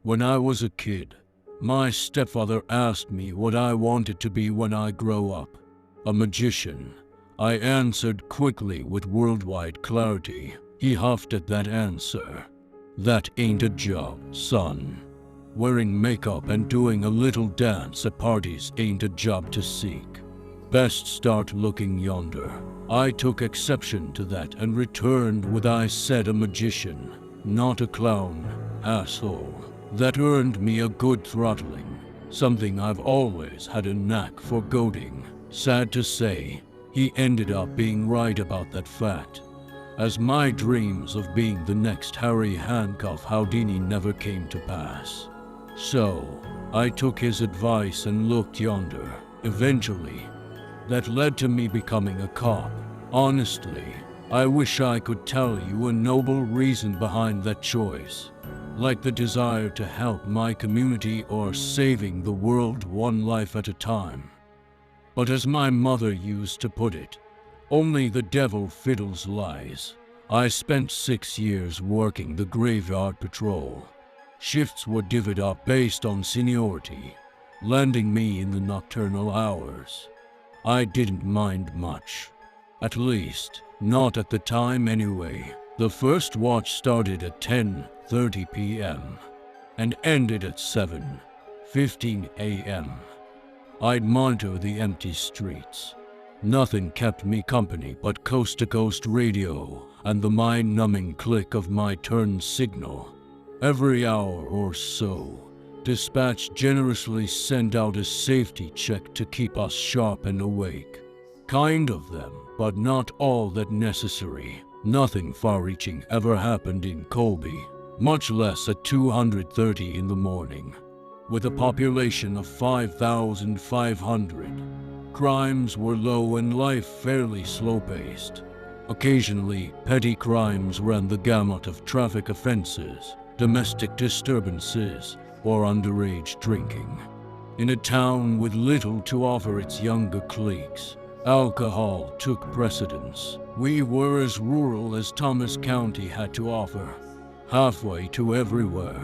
When I was a kid, my stepfather asked me what I wanted to be when I grow up. A magician. I answered quickly with worldwide clarity. He huffed at that answer. That ain't a job, son. Wearing makeup and doing a little dance at parties ain't a job to seek. Best start looking yonder. I took exception to that and returned with I said a magician, not a clown, asshole. That earned me a good throttling, something I've always had a knack for goading. Sad to say, he ended up being right about that fact, as my dreams of being the next Harry Handcuff Houdini never came to pass. So, I took his advice and looked yonder. Eventually, that led to me becoming a cop. Honestly, I wish I could tell you a noble reason behind that choice, like the desire to help my community or saving the world one life at a time. But as my mother used to put it, only the devil fiddles lies. I spent 6 years working the graveyard patrol. Shifts were divvied up based on seniority, landing me in the nocturnal hours. I didn't mind much. At least, not at the time anyway. The first watch started at 10:30 p.m. and ended at 7:15 a.m. I'd monitor the empty streets. Nothing kept me company but coast-to-coast radio and the mind-numbing click of my turn signal. Every hour or so, dispatch generously sent out a safety check to keep us sharp and awake. Kind of them, but not all that necessary. Nothing far-reaching ever happened in Colby, much less at 2:30 in the morning. With a population of 5,500, crimes were low and life fairly slow-paced. Occasionally, petty crimes ran the gamut of traffic offenses, domestic disturbances, or underage drinking. In a town with little to offer its younger cliques, alcohol took precedence. We were as rural as Thomas County had to offer, halfway to everywhere.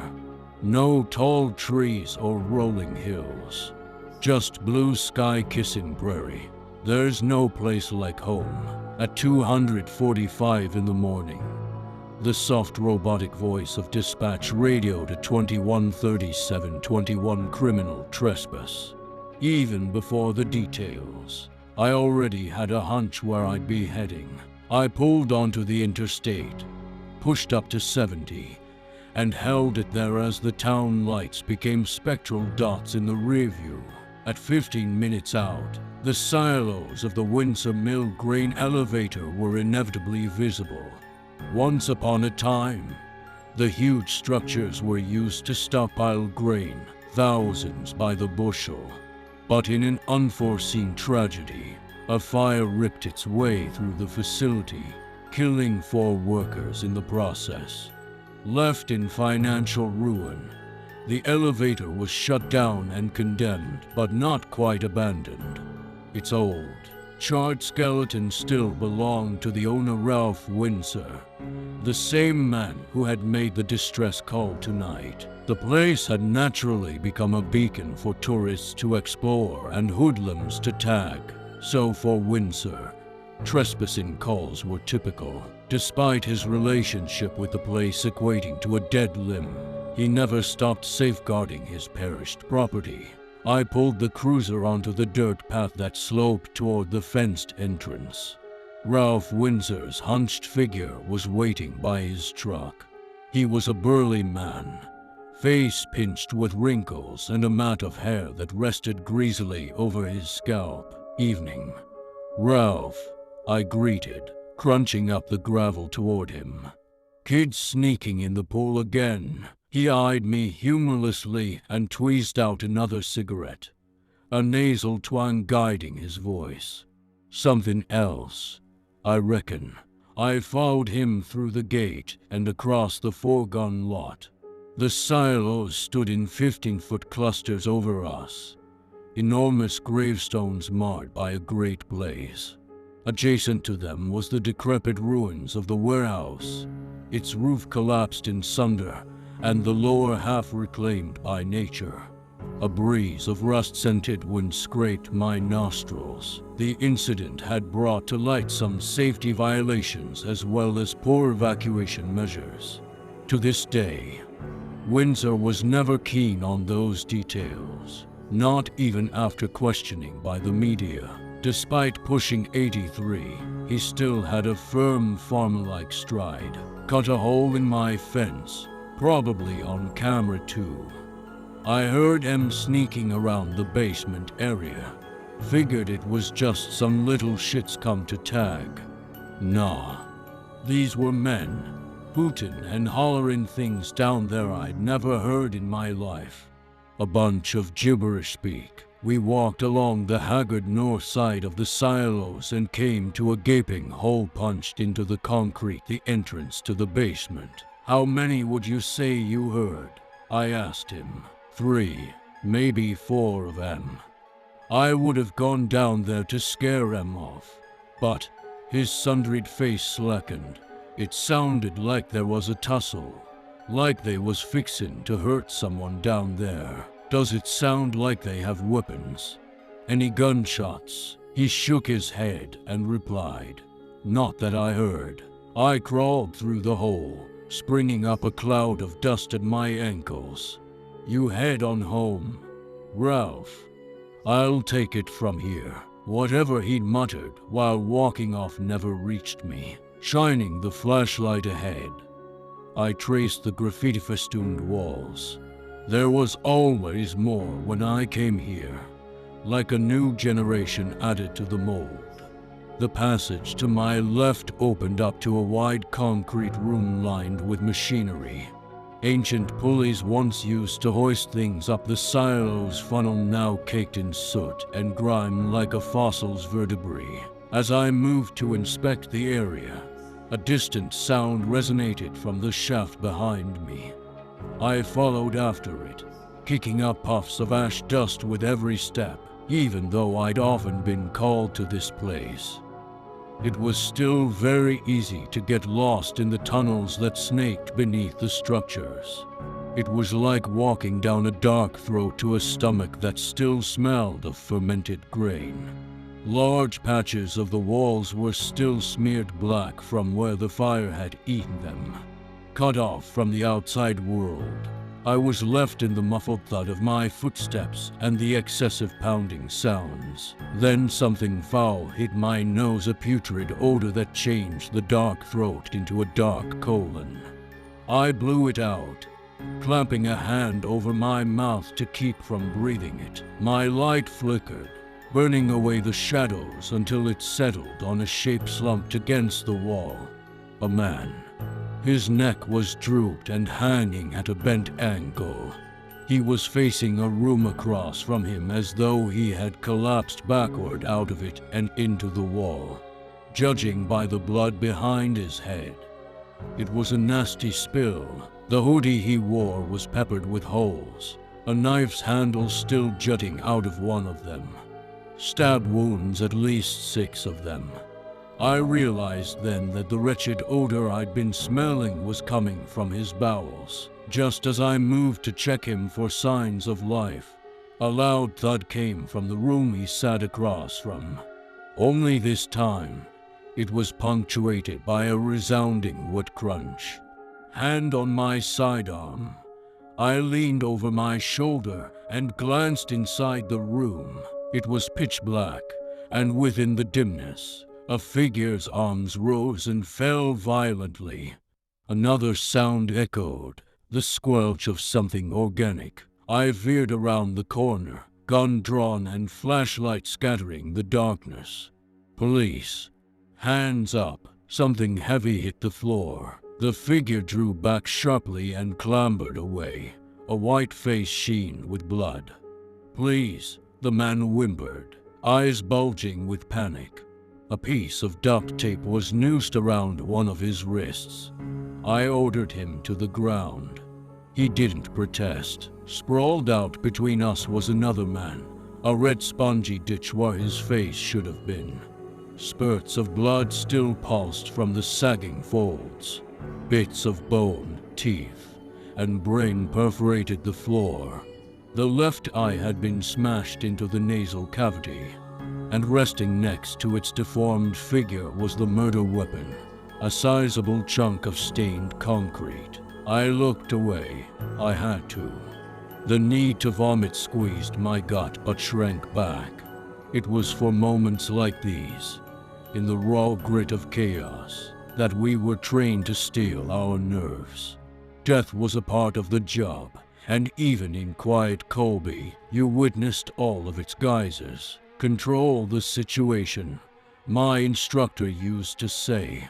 No tall trees or rolling hills, just blue sky kissing prairie. There's no place like home. At 2:45 in the morning, the soft robotic voice of dispatch radioed at 21:37:21 criminal trespass. Even before the details, I already had a hunch where I'd be heading. I pulled onto the interstate, pushed up to 70, and held it there as the town lights became spectral dots in the rearview. At 15 minutes out, the silos of the Windsor Mill grain elevator were inevitably visible. Once upon a time, the huge structures were used to stockpile grain, thousands by the bushel. But in an unforeseen tragedy, a fire ripped its way through the facility, killing 4 workers in the process. Left in financial ruin, the elevator was shut down and condemned, but not quite abandoned. Its old, charred skeleton still belonged to the owner, Ralph Windsor, the same man who had made the distress call tonight. The place had naturally become a beacon for tourists to explore and hoodlums to tag. So for Windsor, trespassing calls were typical. Despite his relationship with the place equating to a dead limb, he never stopped safeguarding his perished property. I pulled the cruiser onto the dirt path that sloped toward the fenced entrance. Ralph Windsor's hunched figure was waiting by his truck. He was a burly man, face pinched with wrinkles and a mat of hair that rested greasily over his scalp. Evening. Ralph, I greeted, crunching up the gravel toward him. Kid sneaking in the pool again. He eyed me humorlessly and tweezed out another cigarette, a nasal twang guiding his voice. Something else, I reckon. I followed him through the gate and across the foregone lot. The silos stood in 15-foot clusters over us, enormous gravestones marred by a great blaze. Adjacent to them was the decrepit ruins of the warehouse, its roof collapsed in sunder and the lower half reclaimed by nature. A breeze of rust-scented wind scraped my nostrils. The incident had brought to light some safety violations as well as poor evacuation measures. To this day, Windsor was never keen on those details, not even after questioning by the media. Despite pushing 83, he still had a firm farmer-like stride. Cut a hole in my fence, probably on camera too. I heard him sneaking around the basement area. Figured it was just some little shits come to tag. Nah, these were men, hootin' and hollerin' things down there I'd never heard in my life. A bunch of gibberish speak. We walked along the haggard north side of the silos and came to a gaping hole punched into the concrete, the entrance to the basement. How many would you say you heard? I asked him. 3, maybe 4 of them. I would have gone down there to scare them off, but his sundried face slackened. It sounded like there was a tussle, like they was fixin' to hurt someone down there. Does it sound like they have weapons? Any gunshots? He shook his head and replied, not that I heard. I crawled through the hole, springing up a cloud of dust at my ankles. You head on home, Ralph. I'll take it from here. Whatever he'd muttered while walking off never reached me. Shining the flashlight ahead, I traced the graffiti-festooned walls. There was always more when I came here, like a new generation added to the mold. The passage to my left opened up to a wide concrete room lined with machinery. Ancient pulleys once used to hoist things up the silos funnel now caked in soot and grime like a fossil's vertebrae. As I moved to inspect the area, a distant sound resonated from the shaft behind me. I followed after it, kicking up puffs of ash dust with every step, even though I'd often been called to this place. It was still very easy to get lost in the tunnels that snaked beneath the structures. It was like walking down a dark throat to a stomach that still smelled of fermented grain. Large patches of the walls were still smeared black from where the fire had eaten them. Cut off from the outside world, I was left in the muffled thud of my footsteps and the excessive pounding sounds. Then something foul hit my nose, a putrid odor that changed the dark throat into a dark colon. I blew it out, clamping a hand over my mouth to keep from breathing it. My light flickered, burning away the shadows until it settled on a shape slumped against the wall. A man. His neck was drooped and hanging at a bent angle. He was facing a room across from him as though he had collapsed backward out of it and into the wall, judging by the blood behind his head. It was a nasty spill. The hoodie he wore was peppered with holes, a knife's handle still jutting out of one of them. Stab wounds, at least 6 of them. I realized then that the wretched odor I'd been smelling was coming from his bowels. Just as I moved to check him for signs of life, a loud thud came from the room he sat across from. Only this time, it was punctuated by a resounding wood crunch. Hand on my sidearm, I leaned over my shoulder and glanced inside the room. It was pitch black, and within the dimness, a figure's arms rose and fell violently. Another sound echoed, the squelch of something organic. I veered around the corner, gun drawn and flashlight scattering the darkness. Police. Hands up. Something heavy hit the floor. The figure drew back sharply and clambered away, a white face sheen with blood. Please, the man whimpered, eyes bulging with panic. A piece of duct tape was noosed around one of his wrists. I ordered him to the ground. He didn't protest. Sprawled out between us was another man, a red spongy ditch where his face should have been. Spurts of blood still pulsed from the sagging folds. Bits of bone, teeth, and brain perforated the floor. The left eye had been smashed into the nasal cavity, and resting next to its deformed figure was the murder weapon, a sizable chunk of stained concrete. I looked away. I had to. The need to vomit squeezed my gut but shrank back. It was for moments like these, in the raw grit of chaos, that we were trained to steel our nerves. Death was a part of the job, and even in quiet Colby, you witnessed all of its guises. Control the situation. My instructor used to say,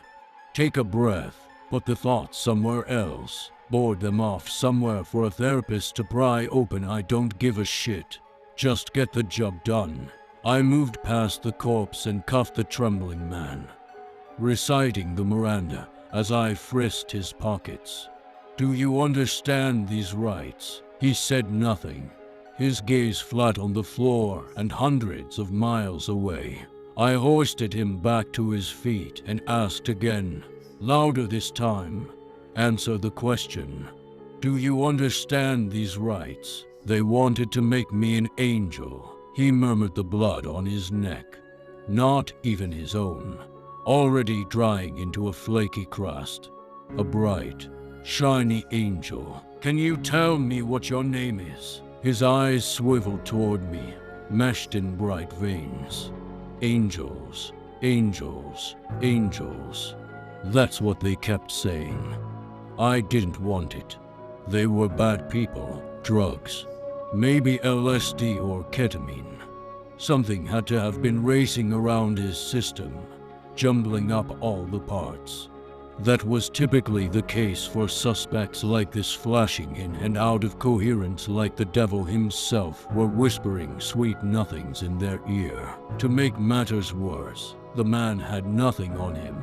take a breath, put the thoughts somewhere else, board them off somewhere for a therapist to pry open. I don't give a shit. Just get the job done. I moved past the corpse and cuffed the trembling man, reciting the Miranda as I frisked his pockets. Do you understand these rights? He said nothing, his gaze flat on the floor and hundreds of miles away. I hoisted him back to his feet and asked again, louder this time. Answer the question. Do you understand these rights? They wanted to make me an angel. He murmured, the blood on his neck, not even his own, already drying into a flaky crust. A bright, shiny angel. Can you tell me what your name is? His eyes swiveled toward me, meshed in bright veins. Angels, angels, angels. That's what they kept saying. I didn't want it. They were bad people, drugs, maybe LSD or ketamine. Something had to have been racing around his system, jumbling up all the parts. That was typically the case for suspects like this, flashing in and out of coherence like the devil himself were whispering sweet nothings in their ear. To make matters worse, the man had nothing on him.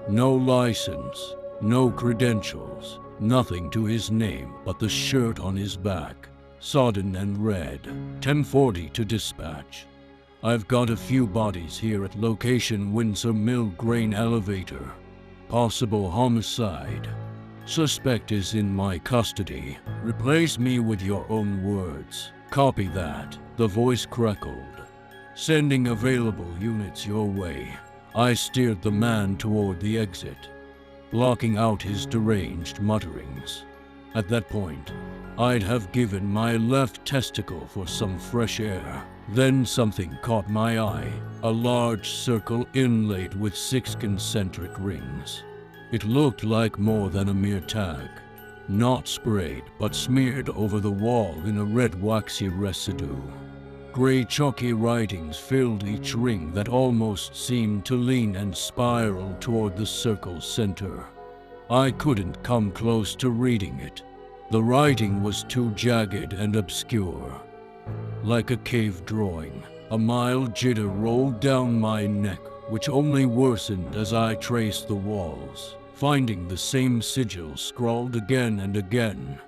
No license, no credentials, nothing to his name but the shirt on his back, sodden and red. 10:40 to dispatch. I've got a few bodies here at location Windsor Mill grain elevator. Possible homicide. Suspect is in my custody. Replace me with your own words. Copy that. The voice crackled. Sending available units your way. I steered the man toward the exit, blocking out his deranged mutterings. At that point, I'd have given my left testicle for some fresh air. Then something caught my eye, a large circle inlaid with 6 concentric rings. It looked like more than a mere tag, not sprayed but smeared over the wall in a red waxy residue. Gray chalky writings filled each ring that almost seemed to lean and spiral toward the circle's center. I couldn't come close to reading it. The writing was too jagged and obscure. Like a cave drawing, a mild jitter rolled down my neck, which only worsened as I traced the walls, finding the same sigil scrawled again and again.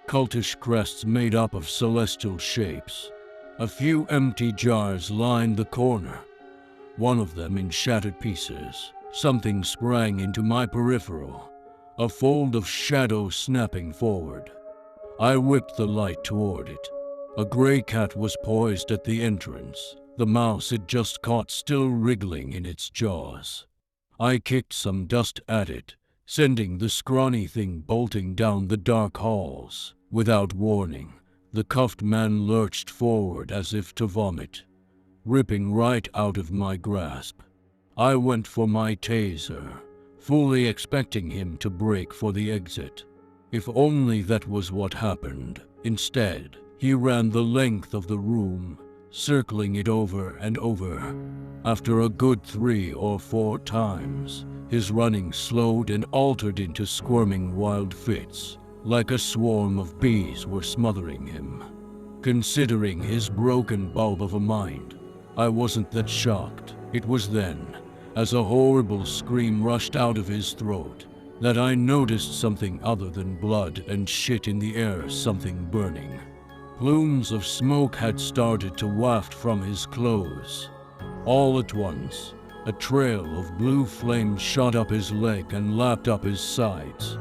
Cultish crests made up of celestial shapes. A few empty jars lined the corner, one of them in shattered pieces. Something sprang into my peripheral, a fold of shadow snapping forward. I whipped the light toward it. A gray cat was poised at the entrance, the mouse it just caught still wriggling in its jaws. I kicked some dust at it, sending the scrawny thing bolting down the dark halls. Without warning, the cuffed man lurched forward as if to vomit, ripping right out of my grasp. I went for my taser, fully expecting him to break for the exit. If only that was what happened. Instead, he ran the length of the room, circling it over and over. After a good 3 or 4 times, his running slowed and altered into squirming wild fits, like a swarm of bees were smothering him. Considering his broken bulb of a mind, I wasn't that shocked. It was then, as a horrible scream rushed out of his throat, that I noticed something other than blood and shit in the air, something burning. Plumes of smoke had started to waft from his clothes. All at once, a trail of blue flame shot up his leg and lapped up his sides.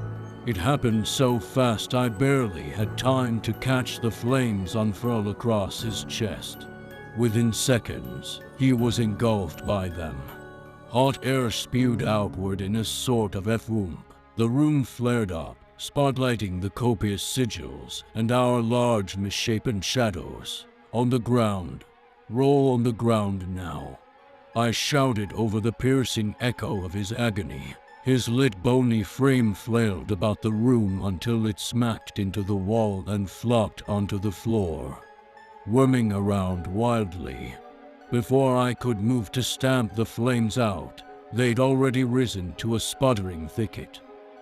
It happened so fast I barely had time to catch the flames unfurl across his chest. Within seconds, he was engulfed by them. Hot air spewed outward in a sort of efflume. The room flared up, spotlighting the copious sigils and our large misshapen shadows. On the ground. Roll on the ground now. I shouted over the piercing echo of his agony. His lit bony frame flailed about the room until it smacked into the wall and flopped onto the floor, worming around wildly. Before I could move to stamp the flames out, they'd already risen to a sputtering thicket.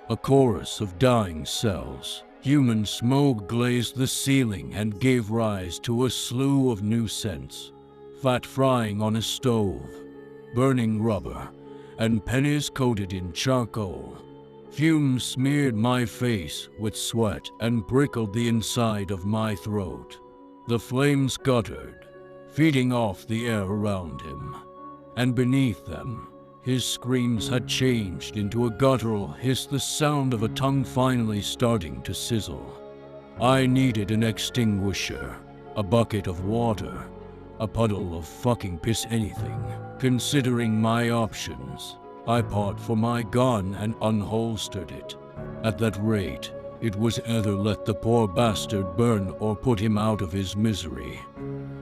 A chorus of dying cells. Human smoke glazed the ceiling and gave rise to a slew of new scents. Fat frying on a stove, burning rubber, and pennies coated in charcoal. Fumes smeared my face with sweat and prickled the inside of my throat. The flames guttered, feeding off the air around him. And beneath them, his screams had changed into a guttural hiss, the sound of a tongue finally starting to sizzle. I needed an extinguisher, a bucket of water, a puddle of fucking piss, anything. Considering my options, I paused for my gun and unholstered it. At that rate, it was either let the poor bastard burn or put him out of his misery.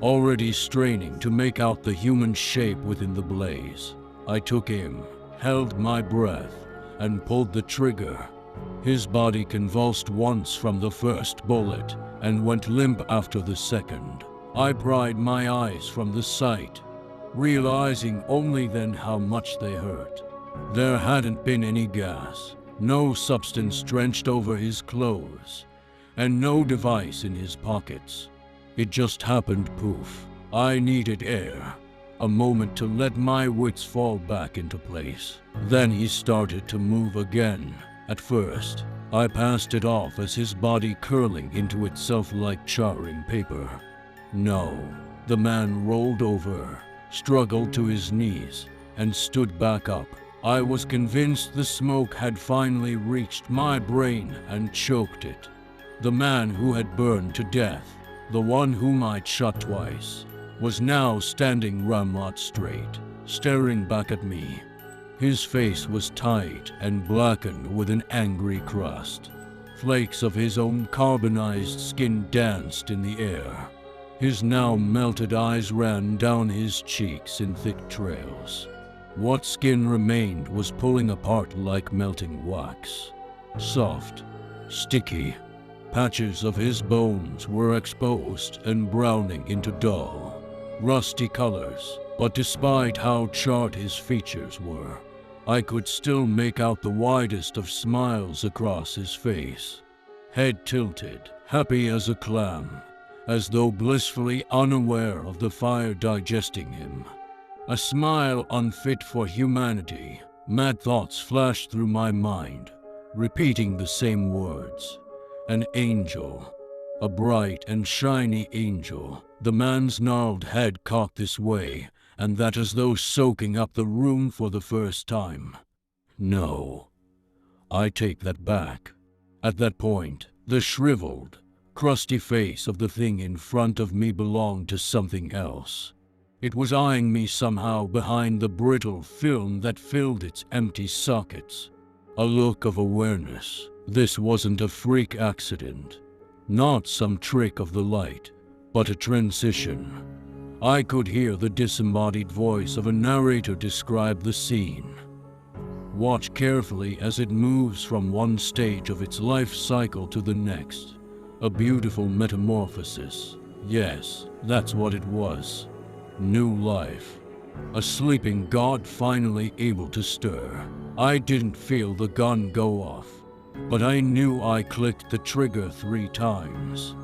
Already straining to make out the human shape within the blaze, I took aim, held my breath, and pulled the trigger. His body convulsed once from the first bullet and went limp after the second. I pried my eyes from the sight, realizing only then how much they hurt. There hadn't been any gas, no substance drenched over his clothes, and no device in his pockets. It just happened poof. I needed air, a moment to let my wits fall back into place. Then he started to move again. At first, I passed it off as his body curling into itself like charring paper. No, the man rolled over, struggled to his knees, and stood back up. I was convinced the smoke had finally reached my brain and choked it. The man who had burned to death, the one whom I'd shot twice, was now standing ramrod straight, staring back at me. His face was tight and blackened with an angry crust. Flakes of his own carbonized skin danced in the air. His now melted eyes ran down his cheeks in thick trails. What skin remained was pulling apart like melting wax. Soft, sticky. Patches of his bones were exposed and browning into dull, rusty colors. But despite how charred his features were, I could still make out the widest of smiles across his face. Head tilted, happy as a clam, as though blissfully unaware of the fire digesting him. A smile unfit for humanity. Mad thoughts flashed through my mind, repeating the same words. An angel. A bright and shiny angel. The man's gnarled head cocked this way, and that as though soaking up the room for the first time. No. I take that back. At that point, the shriveled, crusty face of the thing in front of me belonged to something else. It was eyeing me somehow behind the brittle film that filled its empty sockets. A look of awareness. This wasn't a freak accident, not some trick of the light, but a transition. I could hear the disembodied voice of a narrator describe the scene. Watch carefully as it moves from one stage of its life cycle to the next. A beautiful metamorphosis. Yes, that's what it was. New life. A sleeping god finally able to stir. I didn't feel the gun go off, but I knew I clicked the trigger 3 times.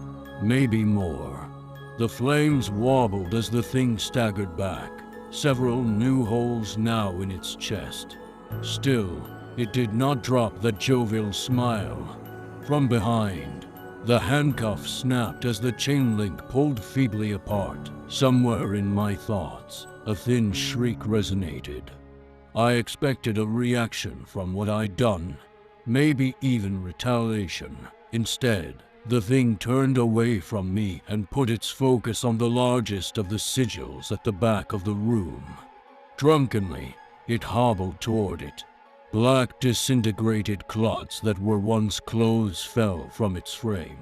Maybe more. The flames wobbled as the thing staggered back, several new holes now in its chest. Still, it did not drop that jovial smile. From behind, the handcuff snapped as the chain link pulled feebly apart. Somewhere in my thoughts, a thin shriek resonated. I expected a reaction from what I'd done, maybe even retaliation. Instead, the thing turned away from me and put its focus on the largest of the sigils at the back of the room. Drunkenly, it hobbled toward it. Black disintegrated clots that were once clothes fell from its frame.